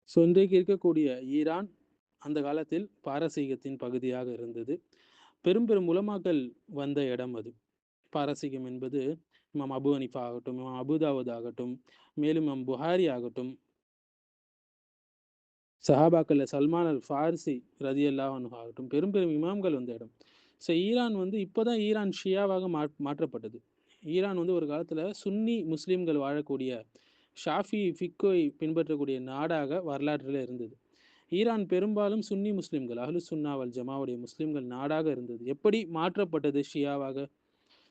So இன்றைக்கு இருக்கக்கூடிய Iran அந்த காலத்தில் பாரசீகத்தின் பகுதியாக இருந்தது. பெரும் பெரும் உலமாக்கள் வந்த இடம் அது. பாரசீகம் என்பது இமாம் அபு ஹனீஃபா ஆகட்டும், இமாம் அபுதாவூத் ஆகட்டும், மேலும் இமாம் புகாரி ஆகட்டும், சஹாபாக்கள்ல சல்மான் அல் ஃபாரிசி ரதியல்லாஹு அன்ஹு ஆகட்டும், பெரும் பெரும் இமாம்கள் வந்த இடம். ஸோ ஈரான் வந்து இப்போதான் ஈரான் ஷியாவாக மாற்றப்பட்டது. ஈரான் வந்து ஒரு காலத்தில் சுன்னி முஸ்லீம்கள் வாழக்கூடிய ஷாஃபி ஃபிக்கோய் பின்பற்றக்கூடிய நாடாக வரலாற்றில் இருந்தது. ஈரான் பெரும்பாலும் சுன்னி முஸ்லீம்கள் அஹ்லு சுன்னா வல் ஜமாவுடைய முஸ்லீம்கள் நாடாக இருந்தது. எப்படி மாற்றப்பட்டது ஷியாவாக?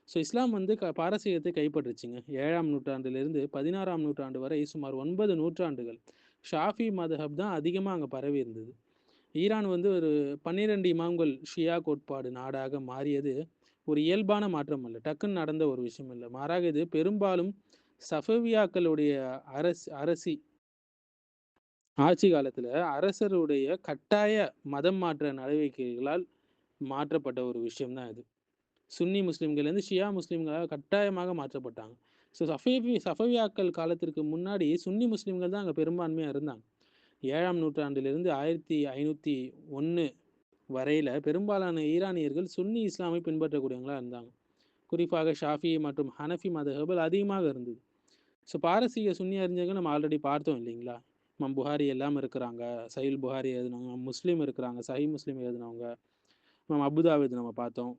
ஸோ இஸ்லாம் வந்து பாரசீகத்தை கைப்பற்றுச்சுங்க. 7ஆம் நூற்றாண்டிலிருந்து 16ஆம் நூற்றாண்டு வரை சுமார் 9 நூற்றாண்டுகள் ஷாஃபி மதஹப் தான் அதிகமாக அங்கே பரவி இருந்தது. ஈரான் வந்து ஒரு 12 இமாம்கள் ஷியா கோட்பாடு நாடாக மாறியது ஒரு இயல்பான மாற்றம் அல்ல, டக்குன்னு நடந்த ஒரு விஷயம் இல்லை. மாறாக இது பெரும்பாலும் சஃபவியாக்களுடைய அரசி ஆட்சி காலத்தில் அரசருடைய கட்டாய மதம் மாற்ற நடவடிக்கைகளால் மாற்றப்பட்ட ஒரு விஷயம் தான் இது. சுன்னி முஸ்லீம்கள்லேருந்து ஷியா முஸ்லீம்களாக கட்டாயமாக மாற்றப்பட்டாங்க. ஸோ சஃபவியாக்கள் காலத்திற்கு முன்னாடி சுன்னி முஸ்லீம்கள் தான் அங்கே பெரும்பான்மையாக இருந்தாங்க. 7ஆம் நூற்றாண்டிலிருந்து 1501 வரையில் பெரும்பாலான ஈரானியர்கள் சுன்னி இஸ்லாமை பின்பற்றக்கூடியவங்களாக இருந்தாங்க. குறிப்பாக ஷாஃபி மற்றும் ஹனஃபி மதஹபல் அதிகமாக இருந்தது. ஸோ பாரசீக சுன்னி அறிஞர்கள் நம்ம ஆல்ரெடி பார்த்தோம் இல்லைங்களா? இமாம் புகாரி எல்லாம் இருக்கிறாங்க, சஹீல் புகாரி எழுதினவங்க, முஸ்லீம் இருக்கிறாங்க, சஹி முஸ்லீம் எழுதினவங்க, இமாம் அபுதாவுத் நம்ம பார்த்தோம்.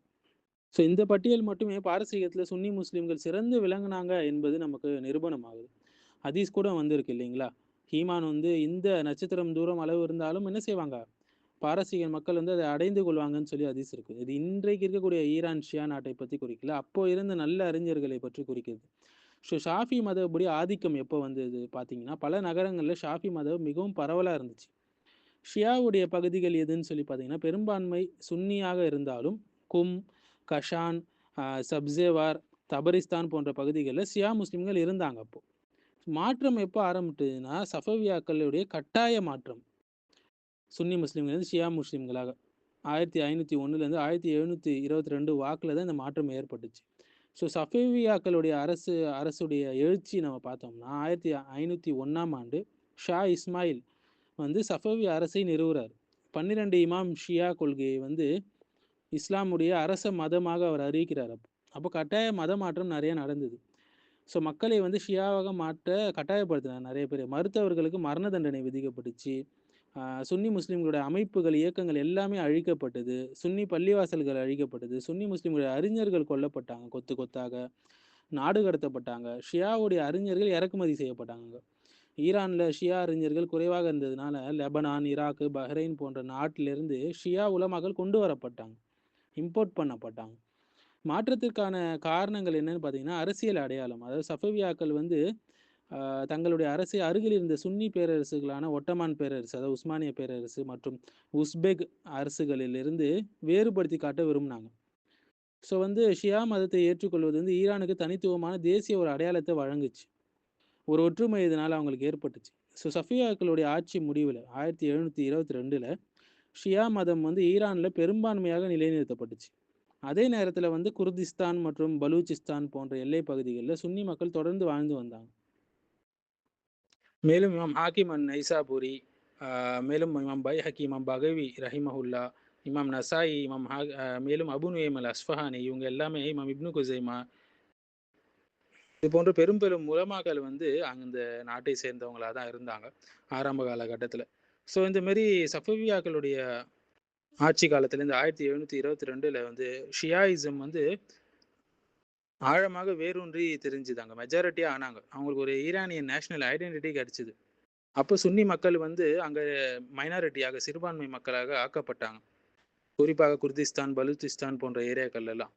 ஸோ இந்த பட்டியல் மட்டுமே பாரசீகத்தில் சுன்னி முஸ்லீம்கள் சிறந்து விளங்குனாங்க என்பது நமக்கு நிரூபணம் ஆகுது. ஹதீஸ் கூட வந்திருக்கு இல்லைங்களா? ஈமான் வந்து இந்த நட்சத்திரம் தூரம் அளவு இருந்தாலும் என்ன செய்வாங்க? பாரசீக மக்கள் வந்து அதை அடைந்து கொள்வாங்கன்னு சொல்லி ஹதீஸ் இருக்கு. இது இன்றைக்கு இருக்கக்கூடிய ஈரான் ஷியா நாட்டை பற்றி குறிக்கல, அப்போ இருந்த நல்ல அறிஞர்களை பற்றி குறிக்கிறது. ஸோ ஷாஃபி மதப்படி ஆதிக்கம் எப்போ வந்தது பார்த்தீங்கன்னா, பல நகரங்களில் ஷாஃபி மதம் மிகவும் பரவலாக இருந்துச்சு. ஷியாவுடைய பகுதிகள் எதுன்னு சொல்லி பார்த்தீங்கன்னா, பெரும்பான்மை சுன்னியாக இருந்தாலும் கும், கஷான், சப்சேவார், தபரிஸ்தான் போன்ற பகுதிகளில் ஷியா முஸ்லீம்கள் இருந்தாங்க அப்போ. மாற்றம் எப்போ ஆரம்பிட்டதுன்னா, சஃபவியாக்களுடைய கட்டாய மாற்றம் சுன்னி முஸ்லீம்கள் ஷியா முஸ்லீம்களாக 1501 1722 வாக்கில் தான் இந்த மாற்றம் ஏற்பட்டுச்சு. ஸோ சஃபேவியாக்களுடைய அரசுடைய எழுச்சி நம்ம பார்த்தோம்னா 1501ஆம் ஆண்டு ஷா இஸ்மாயில் வந்து சஃபவி அரசை நிறுவுறார். 12 இமாம் ஷியா கொள்கையை வந்து இஸ்லாமுடைய அரச மதமாக அவர் அறிவிக்கிறார். அப்போ கட்டாய மத மாற்றம் நிறைய நடந்தது. ஸோ மக்களை வந்து ஷியாவாக மாற்ற கட்டாயப்படுத்தினார் நிறைய பேர். மறுத்தவர்களுக்கு மரண தண்டனை விதிக்கப்பட்டுச்சு. சுன்னி முஸ்லீம்களுடைய அமைப்புகள், இயக்கங்கள் எல்லாமே அழிக்கப்பட்டது. சுன்னி பள்ளிவாசல்கள் அழிக்கப்பட்டது. சுன்னி முஸ்லீம்களுடைய அறிஞர்கள் கொல்லப்பட்டாங்க, கொத்து கொத்தாக நாடு கடத்தப்பட்டாங்க. ஷியாவுடைய அறிஞர்கள் இறக்குமதி செய்யப்பட்டாங்க. ஈரானில் ஷியா அறிஞர்கள் குறைவாக இருந்ததுனால லெபனான், ஈராக்கு, பஹ்ரைன் போன்ற நாட்டிலிருந்து ஷியா உலமாக்கள் கொண்டு வரப்பட்டாங்க, இம்போர்ட் பண்ணப்பட்டாங்க. மாற்றத்திற்கான காரணங்கள் என்னன்னு பார்த்தீங்கன்னா, அரசியல் அடையாளம். அதாவது சஃபவியாக்கள் வந்து தங்களுடைய அரசை அருகில் இருந்த சுன்னி பேரரசுகளான ஒட்டமான் பேரரசு, அதாவது உஸ்மானிய பேரரசு மற்றும் உஸ்பெக் அரசுகளிலிருந்து வேறுபடுத்தி காட்ட விரும்பினாங்க. ஸோ வந்து ஷியா மதத்தை ஏற்றுக்கொள்வது வந்து ஈரானுக்கு தனித்துவமான தேசிய ஒரு அடையாளத்தை வழங்குச்சு. ஒரு ஒற்றுமை இதனால் அவங்களுக்கு ஏற்பட்டுச்சு. ஸோ சஃபியாக்களுடைய ஆட்சி முடிவில் 1722 ஷியா மதம் வந்து ஈரானில் பெரும்பான்மையாக நிலைநிறுத்தப்பட்டுச்சு. அதே நேரத்தில் வந்து குர்திஸ்தான் மற்றும் பலூச்சிஸ்தான் போன்ற எல்லை பகுதிகளில் சுன்னி மக்கள் தொடர்ந்து வாழ்ந்து வந்தாங்க. மேலும் இமாம் ஹாக்கிம் அன் நைசாபுரி, மேலும் இமாம் பைஹக்கி, இமாம் பகவி ரஹிமஹுல்லா, இமாம் நசாயி, மேலும் அபு நுயைம் அல் அஸ்ஃபஹானி, இவங்க எல்லாமே இமாம் இப்னு குசைமா இது போன்ற பெரும் பெரும் உலமாக்கள் வந்து அந்த நாட்டை சேர்ந்தவங்களாக தான் இருந்தாங்க ஆரம்ப காலகட்டத்தில். ஸோ இந்த மாரி சஃபவியாக்களுடைய ஆட்சி காலத்துலேருந்து 1722 வந்து ஷியாயிசம் வந்து ஆழமாக வேரூன்றி தெரிஞ்சுதாங்க, மெஜாரிட்டியாக ஆனாங்க. அவங்களுக்கு ஒரு ஈரானியன் நேஷனல் ஐடென்டிட்டி கிடைச்சிது. அப்போ சுன்னி மக்கள் வந்து அங்கே மைனாரிட்டியாக, சிறுபான்மை மக்களாக ஆக்கப்பட்டாங்க. குறிப்பாக குர்திஸ்தான், பலூச்சிஸ்தான் போன்ற ஏரியாக்கள் எல்லாம்.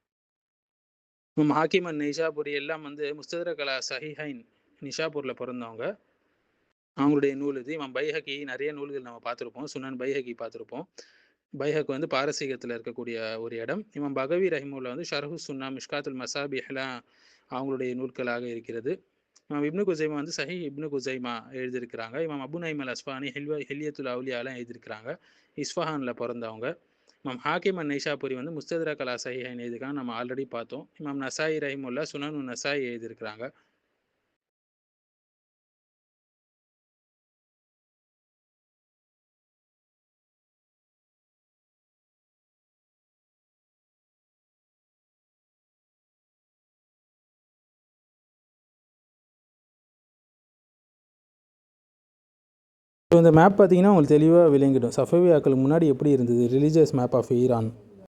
ஹாக்கிம் அன் நிஷாபுரி எல்லாம் வந்து முஸ்ததரக் அலா சஹிஹைன் நிஷாப்பூரில் பிறந்தவங்க. அவங்களுடைய நூல் இது. இமாம் பைஹக்கி நிறைய நூல்கள் நம்ம பார்த்துருப்போம். சுனன் பைஹக்கி பார்த்துருப்போம். பைஹக் வந்து பாரசீகத்தில் இருக்கக்கூடிய ஒரு இடம். இமாம் பகவி ரஹிமுல்லா வந்து ஷர்ஹு சுன்னா, மிஷ்காத்துல் மசாபிஹ்லாம் அவங்களுடைய நூல்களாக இருக்கிறது. இமாம் இப்னு குசைமா வந்து சஹி இப்னு குசைமா எழுதியிருக்கிறாங்க. இமாம் அபு நைம் அல் அஸ்ஃபானி ஹில்யத்துல் அவுலியாலாம் எழுதியிருக்கிறாங்க. இஸ்ஃபஹானில் பிறந்தவங்க. இமாம் ஹாக்கிம் அன் நைஷாபுரி வந்து முஸ்ததரக் அலா சஹிஹைன் எழுதியிருக்காங்க, நம்ம ஆல்ரெடி பார்த்தோம். இமாம் நசாயி ரஹிமுல்லா சுனனு நசாயி எழுதியிருக்கிறாங்க. ஸோ இந்த மேப் பார்த்தீங்கன்னா உங்களுக்கு தெளிவாக விளங்கிடும். சஃபவியாக்களுக்கு முன்னாடி எப்படி இருந்தது ரிலீஜியஸ் மேப் ஆஃப் ஈரான்.